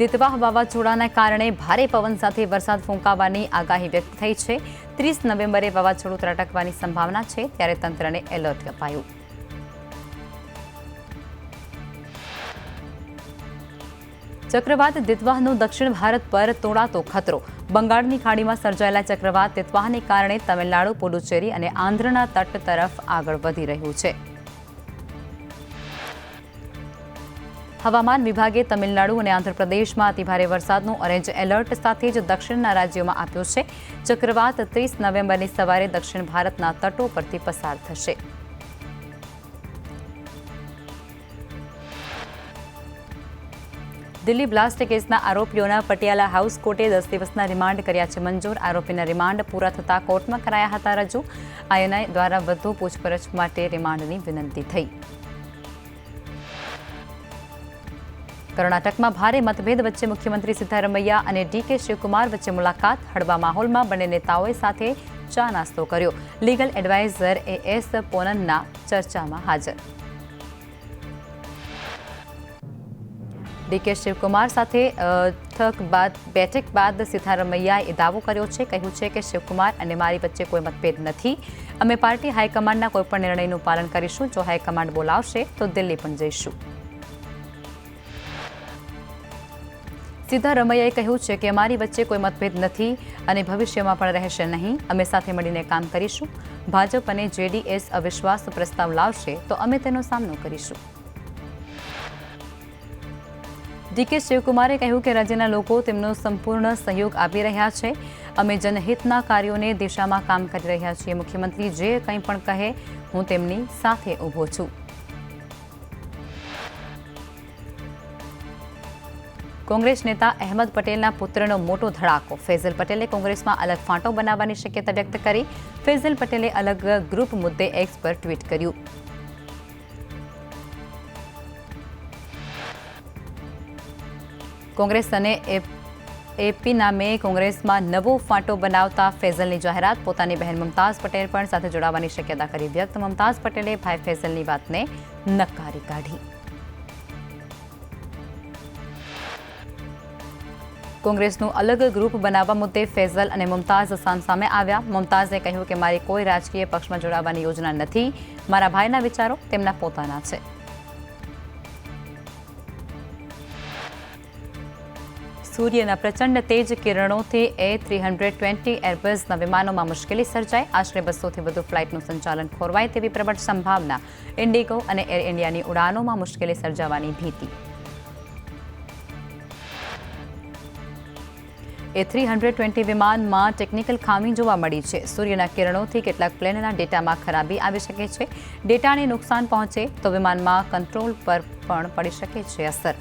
દિતવાહ વાવાઝોડાના કારણે ભારે પવન સાથે વરસાદ ફૂંકાવાની આગાહી વ્યક્ત થઈ છે। 30 નવેમ્બરે વાવાઝોડું ત્રાટકવાની સંભાવના છે, ત્યારે તંત્રને એલર્ટ અપાયું। ચક્રવાત દિતવાહનો દક્ષિણ ભારત પર તોળાતો ખતરો। બંગાળની ખાડીમાં સર્જાયેલા ચક્રવાત દિતવાહને કારણે તમિલનાડુ, પુડુચેરી અને આંધ્રના તટ તરફ આગળ વધી રહ્યું છે। હવામાન વિભાગે તમિલનાડુ અને આંધ્રપ્રદેશમાં અતિભારે વરસાદનું ઓરેન્જ એલર્ટ સાથે જ દક્ષિણના રાજ્યોમાં આપ્યું છે। ચક્રવાત 30 નવેમ્બરની સવારે દક્ષિણ ભારતના તટો પરથી પસાર થશે। દિલ્હી બ્લાસ્ટ કેસના આરોપીઓના પટિયાલા હાઉસ કોર્ટે 10 દિવસના રિમાન્ડ કર્યા છે મંજૂર। આરોપીના રિમાન્ડ પૂરા થતાં કોર્ટમાં કરાયા હતા રજૂ। આઈએનઆઈ દ્વારા વધુ પૂછપરછ માટે રિમાન્ડની વિનંતી થઈ। કર્ણાટકમાં ભારે મતભેદ વચ્ચે મુખ્યમંત્રી સિદ્ધારમૈયા અને ડીકે શિવકુમાર વચ્ચે મુલાકાત। હળવા માહોલમાં બંને નેતાઓએ સાથે ચા નાસ્તો કર્યો। લીગલ એડવાઇઝર એએસ પોનન્ના ચર્ચામાં હાજર। ડીકે શિવકુમાર સાથે બેઠક બાદ સિદ્ધારમૈયાએ દાવો કર્યો છે। કહ્યું છે કે શિવકુમાર અને મારી વચ્ચે કોઈ મતભેદ નથી। અમે પાર્ટી હાઈકમાન્ડના કોઈપણ નિર્ણયનું પાલન કરીશું। જો હાઈકમાન્ડ બોલાવશે તો દિલ્હી પણ જઈશું। સિદ્ધારમૈયાએ કહ્યું છે કે અમારી વચ્ચે કોઈ મતભેદ નથી અને ભવિષ્યમાં પણ રહેશે નહીં। અમે સાથે મળીને કામ કરીશું। ભાજપ અને જેડીએસ અવિશ્વાસ પ્રસ્તાવ લાવશે તો અમે તેનો સામનો કરીશું। ડીકે શિવકુમારે કહ્યું કે રાજ્યના લોકો તેમનો સંપૂર્ણ સહયોગ આપી રહ્યા છે। અમે જનહિતના કાર્યોને દિશામાં કામ કરી રહ્યા છીએ। મુખ્યમંત્રી જે કંઈ પણ કહે હું તેમની સાથે ઊભો છું। કોંગ્રેસ નેતા અહેમદ પટેલના પુત્રનો મોટો ધડાકો। ફૈઝલ પટેલે કોંગ્રેસમાં અલગ ફાંટો બનાવવાની શક્યતા વ્યક્ત કરી। ફૈઝલ પટેલે અલગ ગ્રુપ મુદ્દે એક્સ પર ટ્વીટ કર્યું। કોંગ્રેસ અને એપી નામે કોંગ્રેસમાં નવો ફાંટો બનાવતા ફૈઝલની જાહેરાત। પોતાની બહેન મુમતાઝ પટેલ પણ સાથે જોડાવાની શક્યતા કરી વ્યક્ત। મુમતાઝ પટેલે ભાઈ ફૈઝલની વાતને નકારી કાઢી। કોંગ્રેસનું અલગ ગ્રુપ બનાવવા મુદ્દે ફૈઝલ અને મુમતાઝ સામસામે આવ્યા। મુમતાઝે કહ્યું કે મારી કોઈ રાજકીય પક્ષમાં જોડાવાની યોજના નથી। મારા ભાઈના વિચારો તેમના પોતાના છે। સૂર્યના પ્રચંડ તેજ કિરણોથી A320 એરબસના વિમાનોમાં મુશ્કેલી સર્જાઈ। આશરે 200થી વધુ ફ્લાઇટનું સંચાલન ખોરવાય તેવી પ્રબળ સંભાવના। ઇન્ડિગો અને એર ઇન્ડિયાની ઉડાનોમાં મુશ્કેલી સર્જાવાની ભીતિ। A320 વિમાનમાં ટેકનિકલ ખામી જોવા મળી છે। સૂર્યના કિરણોથી કેટલાક પ્લેનના ડેટામાં ખરાબી આવી શકે છે। ડેટાને નુકસાન પહોંચે તો વિમાનમાં કંટ્રોલ પર પણ પડી શકે છે અસર।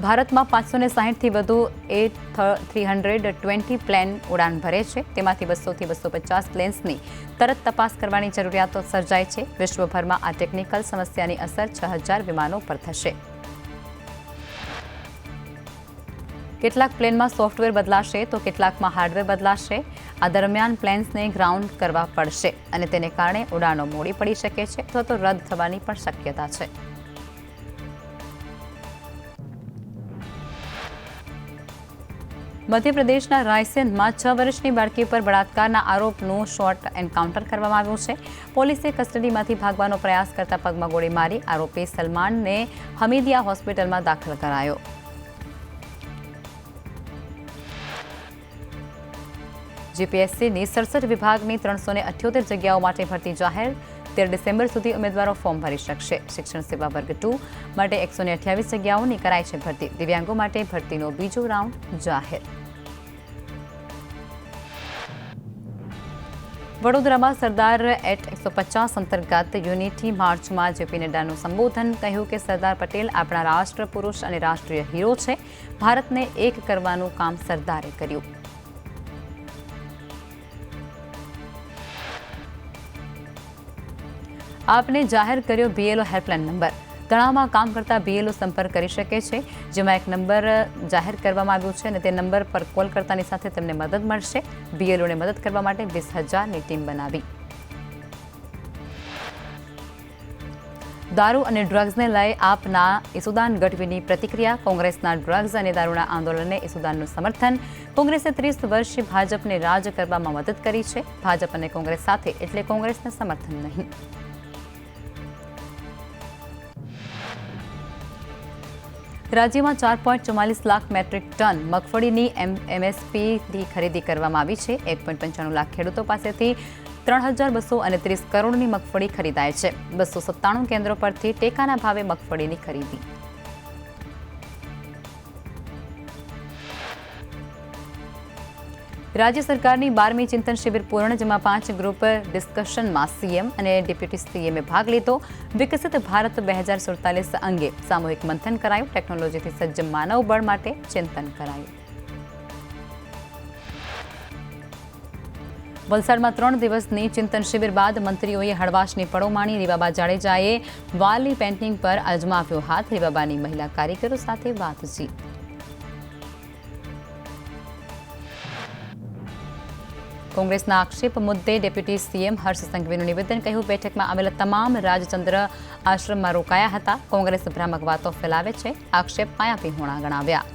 ભારતમાં 560થી વધુ A320 પ્લેન ઉડાન ભરે છે। તેમાંથી 200થી 250 પ્લેન્સની તરત તપાસ કરવાની જરૂરિયાતો સર્જાય છે। વિશ્વભરમાં આ ટેકનિકલ સમસ્યાની અસર 6000 વિમાનો પર થશે। કેટલાક પ્લેનમાં સોફ્ટવેર બદલાશે તો કેટલાકમાં હાર્ડવેર બદલાશે। આ દરમિયાન પ્લેન્સને ગ્રાઉન્ડ કરવા પડશે અને તેને કારણે ઉડાનો મોડી પડી શકે છે અથવા તો રદ થવાની પણ શક્યતા છે। મધ્યપ્રદેશના રાયસેનમાં 6 વર્ષની બાળકી પર બળાત્કારના આરોપનું શોર્ટ એન્કાઉન્ટર કરવામાં આવ્યું છે। પોલીસે કસ્ટડીમાંથી ભાગવાનો પ્રયાસ કરતા પગમાં ગોળી મારી આરોપી સલમાનને હમીદિયા હોસ્પિટલમાં દાખલ કરાયો। જીપીએસસીની 67 વિભાગની 378 જગ્યાઓ માટે ભરતી જાહેર। 13 ડિસેમ્બર સુધી ઉમેદવારો ફોર્મ ભરી શકશે। શિક્ષણ સેવા વર્ગ 2 માટે 128 જગ્યાઓની કરાઈ છે ભરતી। દિવ્યાંગો માટે ભરતીનો બીજો રાઉન્ડ જાહેર। વડોદરામાં સરદાર એટ 150 અંતર્ગત યુનિટી માર્ચમાં જેપી નડ્ડાનું સંબોધન। કહ્યું કે સરદાર પટેલ આપણા રાષ્ટ્ર પુરુષ અને રાષ્ટ્રીય હીરો છે। ભારતને એક કરવાનું કામ સરદારે કર્યું। આપને જાહેર કર્યો બીએલઓ હેલ્પલાઇન નંબર। તણાવમાં કામ કરતા બીએલઓ સંપર્ક કરી શકે છે, જેમાં એક નંબર જાહેર કરવામાં આવ્યો છે અને તે નંબર પર કોલ કરતાની સાથે તેમને મદદ મળશે। બીએલઓને મદદ કરવા માટે 20,000ની ટીમ બનાવી। દારૂ અને ડ્રગ્સને લઈ આપના ઈસુદાન ગઢવીની પ્રતિક્રિયા. કોંગ્રેસના ડ્રગ્સ અને દારૂના આંદોલનને ઈસુદાનનું સમર્થન. કોંગ્રેસે 30 વર્ષથી ભાજપને રાજ કરવામાં મદદ કરી છે. ભાજપ અને કોંગ્રેસ સાથે એટલે કોંગ્રેસને સમર્થન નહીં. રાજ્યમાં 4.44 લાખ મેટ્રિક ટન મગફળીની MSPથી ખરીદી કરવામાં આવી છે. 1.95 લાખ ખેડૂતો પાસેથી 3,230 કરોડની મગફળી ખરીદાય છે. 297 કેન્દ્રો પરથી ટેકાના ભાવે મગફળીની ખરીદી. રાજ્ય સરકારની 12મી ચિંતન શિબિર પૂર્ણ, જેમાં 5 ગ્રુપ ડિસ્કશનમાં સીએમ અને ડેપ્યુટી સીએમએ ભાગ લીધો. વિકસિત ભારત 2047 અંગે સામૂહિક મંથન કરાયું. ટેકનોલોજીથી સજ્જ માનવ બળ માટે ચિંતન કરાયું. વલસાડમાં 3 દિવસની ચિંતન શિબિર બાદ મંત્રીઓએ હળવાશની પળો માણી. રીવાબા જાડેજાએ વાલની પેઇન્ટિંગ પર અજમાવ્યો હાથ. રીવાબાની મહિલા કારીગરો સાથે વાતચીત. કોંગ્રેસના આક્ષેપ મુદ્દે ડેપ્યુટી સીએમ હર્ષ સંઘવીનું નિવેદન. કહ્યું, બેઠકમાં આવેલા તમામ રાજચંદ્ર આશ્રમમાં રોકાયા હતા. કોંગ્રેસ ભ્રામક વાતો ફેલાવે છે. આક્ષેપ પાયાવિહોણા ગણાવ્યા.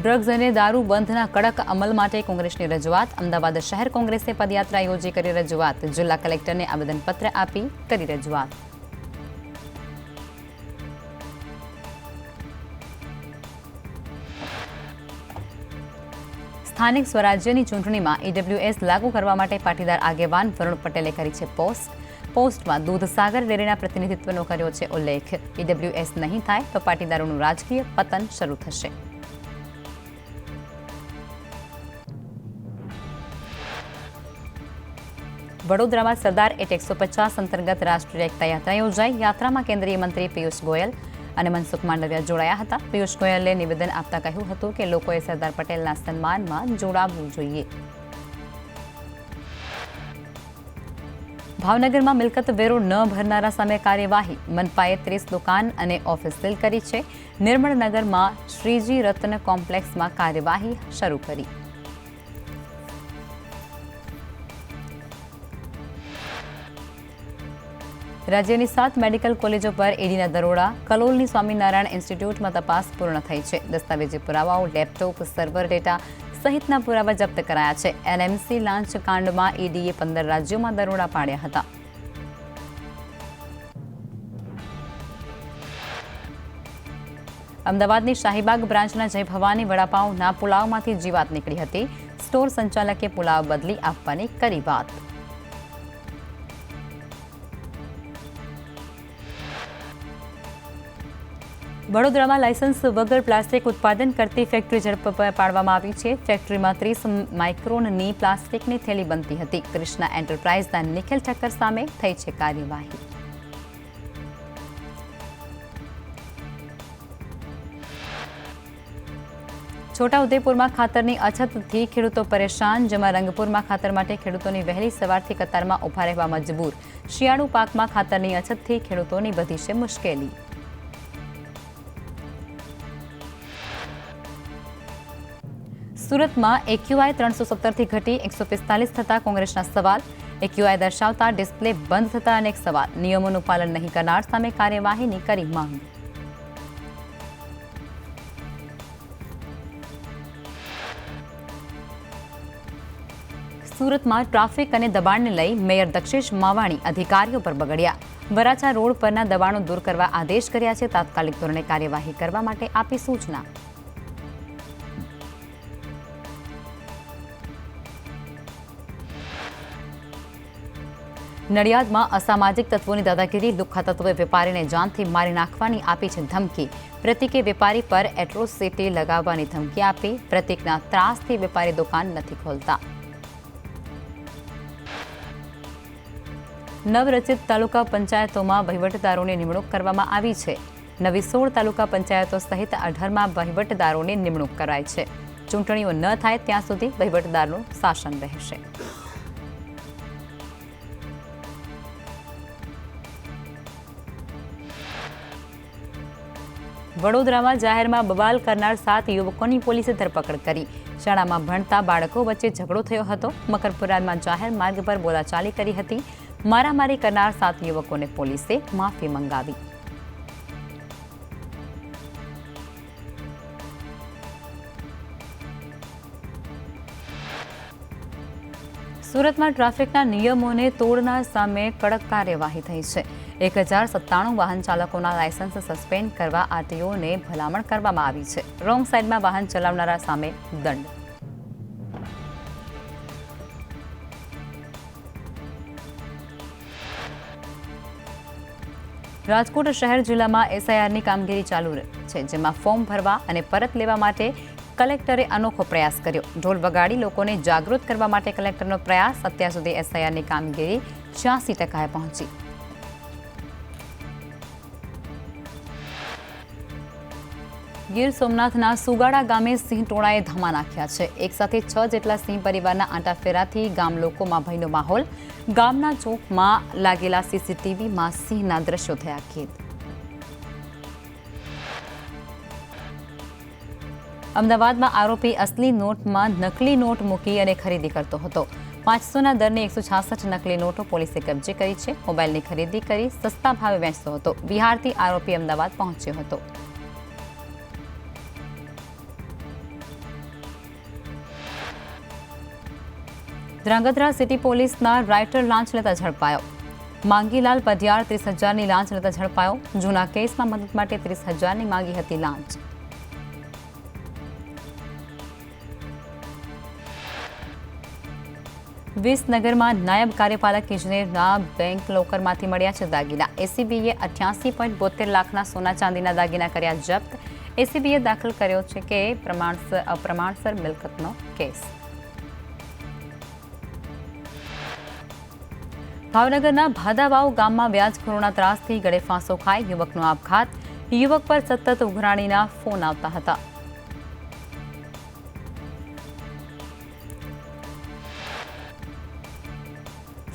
ડ્રગ્સ અને દારૂ બંધના કડક અમલ માટે કોંગ્રેસની રજૂઆત. અમદાવાદ શહેર કોંગ્રેસે પદયાત્રા યોજી કરી રજૂઆત. જિલ્લા કલેક્ટરને આવેદનપત્ર આપી કરી રજૂઆત. સ્થાનિક સ્વરાજ્યની ચૂંટણીમાં ઈડબ્લ્યુએસ લાગુ કરવા માટે પાટીદાર આગેવાન વરુણ પટેલે કરી છે પોસ્ટ. પોસ્ટમાં દૂધસાગર ડેરીના પ્રતિનિધિત્વનો કર્યો છે ઉલ્લેખ. ઈડબ્લ્યુએસ નહીં થાય તો પાટીદારોનું રાજકીય પતન શરૂ થશે. વડોદરામાં સરદાર એટ 150 અંતર્ગત રાષ્ટ્રીય એકતા યાત્રા યોજાઈ. યાત્રામાં કેન્દ્રીય મંત્રી પિયુષ ગોયલ અને મનસુખ માંડવિયા જોડાયા હતા. પિયુષ ગોયલે નિવેદન આપતા કહ્યું હતું કે લોકોએ સરદાર પટેલના સન્માનમાં જોડાવવું જોઈએ. ભાવનગરમાં મિલકત વેરો ન ભરનારા સામે કાર્યવાહી. મનપાએ 30 દુકાન અને ઓફિસ સીલ કરી છે. નિર્મળનગરમાં શ્રીજી રત્ન કોમ્પ્લેક્સમાં કાર્યવાહી શરૂ કરી. રાજ્યની 7 મેડિકલ કોલેજો પર ઈડીના દરોડા. કલોલની સ્વામિનારાયણ ઇન્સ્ટિટ્યૂટમાં તપાસ પૂર્ણ થઈ છે. દસ્તાવેજી પુરાવાઓ, લેપટોપ, સર્વર ડેટા સહિતના પુરાવા જપ્ત કરાયા છે. એનએમસી લાંચ કાંડમાં ઈડીએ 15 રાજ્યોમાં દરોડા પાડ્યા હતા. અમદાવાદની શાહીબાગ બ્રાન્ચના જય ભવાની વડાપાઉંના પુલાવમાંથી જીવાત નીકળી હતી. સ્ટોર સંચાલકે પુલાવ બદલી આપવાની કરી વાત. વડોદરામાં લાયસન્સ વગર પ્લાસ્ટિક ઉત્પાદન કરતી ફેક્ટરી ઝડપ પાડવામાં આવી છે. ફેક્ટરીમાં 30 માઇક્રોનની પ્લાસ્ટિકની થેલી બનતી હતી. કૃષ્ણા એન્ટરપ્રાઇઝના નિખિલ ઠક્કર સામે થઈ છે કાર્યવાહી. છોટાઉદેપુરમાં ખાતરની અછતથી ખેડૂતો પરેશાન. જેમાં રંગપુરમાં ખાતર માટે ખેડૂતોની વહેલી સવારથી કતારમાં ઊભા રહેવા મજબૂર. શિયાળુ પાકમાં ખાતરની અછતથી ખેડૂતોની વધી છે મુશ્કેલી. સુરતમાં એક્યુઆઈ 317થી ઘટી 145 થતા કોંગ્રેસના સવાલ. એક્યુઆઈ દર્શાવતા ડિસ્પ્લે બંધ થતા અનેક સવાલ. નિયમોનું પાલન નહીં કરનાર સામે કાર્યવાહીની કરી માંગ. સુરતમાં ટ્રાફિક અને દબાણને લઈ મેયર દક્ષેશ માવાણી અધિકારીઓ પર બગડ્યા. વરાછા રોડ પરના દબાણો દૂર કરવા આદેશ કર્યા છે. તાત્કાલિક ધોરણે કાર્યવાહી કરવા માટે આપી સૂચના. નડિયાદમાં અસામાજિક તત્વોની દાદાગીરી. લુખ્ખા તત્વોએ વેપારીને જાનથી મારી નાખવાની આપી છે ધમકી. પ્રતિકે વેપારી પર એટ્રોસિટી લગાવવાની ધમકી આપી. પ્રતિકના ત્રાસથી વેપારી દુકાન નથી ખોલતા. નવરચિત તાલુકા પંચાયતોમાં વહીવટદારોની નિમણૂક કરવામાં આવી છે. નવી 16 તાલુકા પંચાયતો સહિત 18માં વહીવટદારોની નિમણૂક કરાઈ છે. ચૂંટણીઓ ન થાય ત્યાં સુધી વહીવટદારનું શાસન રહેશે. વડોદરામાં જાહેરમાં બબાલ કરનાર 7 યુવકોની પોલીસે ધરપકડ કરી. શાળામાં ભણતા બાળકો વચ્ચે ઝઘડો થયો હતો. મકરપુરામાં જાહેર માર્ગ પર બોલાચાલી કરી હતી. મારામારી કરનાર 7 યુવકોને પોલીસે માફી મંગાવી. સુરતમાં ટ્રાફિકના નિયમોને તોડનાર સામે કડક કાર્યવાહી થઈ છે. 1097 વાહન ચાલકોના લાયસન્સ સસ્પેન્ડ કરવા આરટીઓને ભલામણ કરવામાં આવી છે. રોંગ સાઇડમાં વાહન ચલાવનારા સામે દંડ. રાજકોટ શહેર જિલ્લામાં એસઆઈઆરની કામગીરી ચાલુ છે, જેમાં ફોર્મ ભરવા અને પરત લેવા માટે કલેક્ટરે અનોખો પ્રયાસ કર્યો. ઢોલ વગાડી લોકોને જાગૃત કરવા માટે કલેક્ટરનો પ્રયાસ. અત્યાર સુધી એસઆઈઆરની કામગીરી 86% પહોંચી. ગીર સોમનાથના સુગાડા ગામે સિંહ ટોળાએ ધામા નાખ્યા છે. એકસાથે 6 જેટલા સિંહ પરિવારના આંટાફેરાથી ગામ લોકોમાં ભયનો માહોલ. ગામના ચોકમાં લાગેલા સીસીટીવીમાં સિંહના દ્રશ્યો થયા કેદ. અમદાવાદમાં આરોપી અસલી નોટમાં નકલી નોટ મૂકી અને ખરીદી કરતો હતો. 500ના દરની 166 નકલી નોટો પોલીસે કબજે કરી છે. મોબાઈલની ખરીદી કરી સસ્તા ભાવે વેચતો હતો. બિહારથી આરોપી અમદાવાદ પહોંચ્યો હતો. ધ્રાંગધ્રા સિટી પોલીસના રાઇટર લાંચ લેતા ઝડપાયો. માંગીલાલ પઢિયાર 30,000ની લાંચ લેતા ઝડપાયો. જૂના કેસમાં મદદ માટે 30,000ની માંગી હતી લાંચ. વિસનગરમાં નાયબ કાર્યપાલક ઇજનેરના બેંક લોકરમાંથી મળ્યા છે દાગીના. એસીબીએ 88.72 લાખના સોના ચાંદીના દાગીના કર્યા જપ્ત. એસીબીએ દાખલ કર્યો છે કે અપ્રમાણસર મિલકતનો કેસ. ભાવનગરના ભાદાવાવ ગામમાં વ્યાજખોરોના ત્રાસથી ગળે ફાંસો ખાઈ યુવકનો આપઘાત. યુવક પર સતત ઉઘરાણીના ફોન આવતા હતા.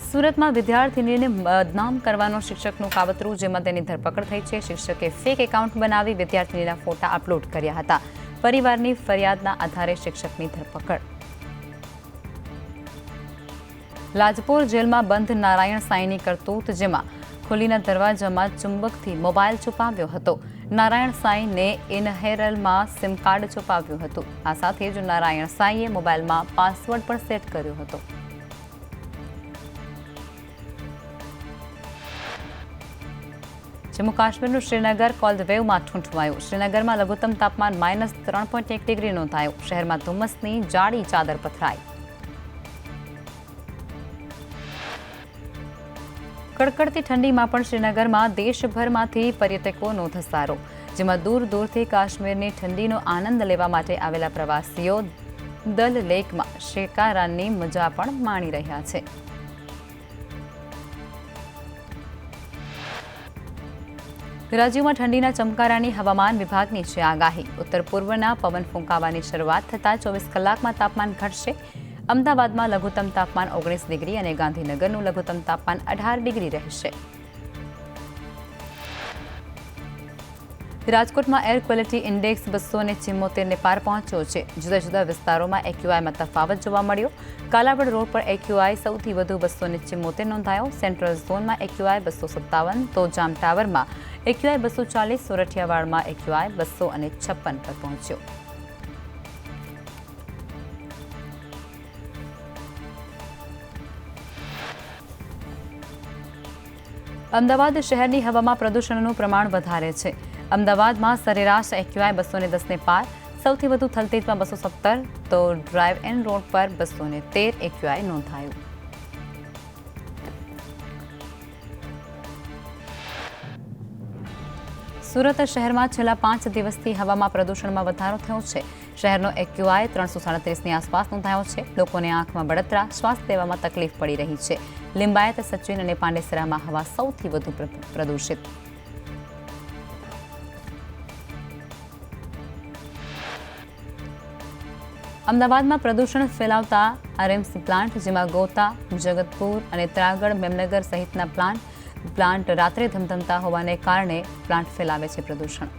સુરતમાં વિદ્યાર્થીનીને બદનામ કરવાનો શિક્ષકનું કાવતરું, જેમાં તેની ધરપકડ થઈ છે. શિક્ષકે ફેક એકાઉન્ટ બનાવી વિદ્યાર્થીનીના ફોટા અપલોડ કર્યા હતા. પરિવારની ફરિયાદના આધારે શિક્ષકની ધરપકડ. લાજપોર જેલમાં બંધ નારાયણ સાંઈની કરતૂત, જેમાં ખુલીના દરવાજામાં ચુંબકથી મોબાઈલ છુપાવ્યો હતો. નારાયણ સાંઈને ઇનહેરલમાં સિમ કાર્ડ છુપાવ્યું હતું. આ સાથે જ નારાયણ સાંઈએ મોબાઈલમાં પાસવર્ડ પણ સેટ કર્યો હતો. જમ્મુ કાશ્મીરનું શ્રીનગર કોલ્ડ વેવમાં ઠૂંઠવાયું. શ્રીનગરમાં લઘુત્તમ તાપમાન -3.1 ડિગ્રી નોંધાયું. શહેરમાં ધુમ્મસની જાડી ચાદર પથરાઈ. કડકડતી ઠંડીમાં પણ શ્રીનગરમાં દેશભરમાંથી પર્યટકોનો ધસારો, જેમાં દૂર દૂરથી કાશ્મીરની ઠંડીનો આનંદ લેવા માટે આવેલા પ્રવાસીઓ દલ લેકમાં શેકારાની મજા પણ માણી રહ્યા છે. રાજ્યમાં ઠંડીના ચમકારાની હવામાન વિભાગની છે આગાહી. ઉત્તર પૂર્વના પવન ફૂંકાવાની શરૂઆત થતાં 24 કલાકમાં તાપમાન ઘટશે. અમદાવાદમાં લઘુત્તમ તાપમાન 19 ડિગ્રી અને ગાંધીનગરનું લઘુત્તમ તાપમાન 18 ડિગ્રી રહેશે. રાજકોટમાં એર ક્વોલિટી ઇન્ડેક્સ 274ને પાર પહોંચ્યો છે. જુદા જુદા વિસ્તારોમાં એક્યુઆઈમાં તફાવત જોવા મળ્યો. કાલાવડ રોડ પર એક્યુઆઈ સૌથી વધુ 274 નોંધાયો. સેન્ટ્રલ ઝોનમાં એક્યુઆઈ 257, તો જામ ટાવરમાં એક્યુઆઈ 240, સોરઠિયાવાડમાં એક્યુઆઈ 256 પર પહોંચ્યો. અમદાવાદ શહેરની હવામાં પ્રદૂષણનું પ્રમાણ વધારે છે. અમદાવાદમાં સરેરાશ એક્યુઆઈ 210ને પાર. સૌથી વધુ થલતેજમાં 217, તો ડ્રાઇવ એન રોડ પર 213 એક્યુઆઈ નોંધાયું. સુરત શહેરમાં છેલ્લા 5 દિવસથી હવામાં પ્રદૂષણમાં વધારો થયો છે. શહેરનો એક્યુઆઈ 337ની આસપાસ નોંધાયો છે. લોકોને આંખમાં બળતરા, શ્વાસ લેવામાં તકલીફ પડી રહી છે. લિંબાયત, સચિન અને પાંડેસરામાં હવા સૌથી વધુ પ્રદૂષિત. અમદાવાદમાં પ્રદૂષણ ફેલાવતા આરએમસી પ્લાન્ટ, જેમાં ગોતા, જગતપુર અને ત્રાગડ, મેમનગર સહિતના પ્લાન્ટ રાત્રે ધમધમતા હોવાને કારણે પ્લાન્ટ ફેલાવે છે પ્રદૂષણ.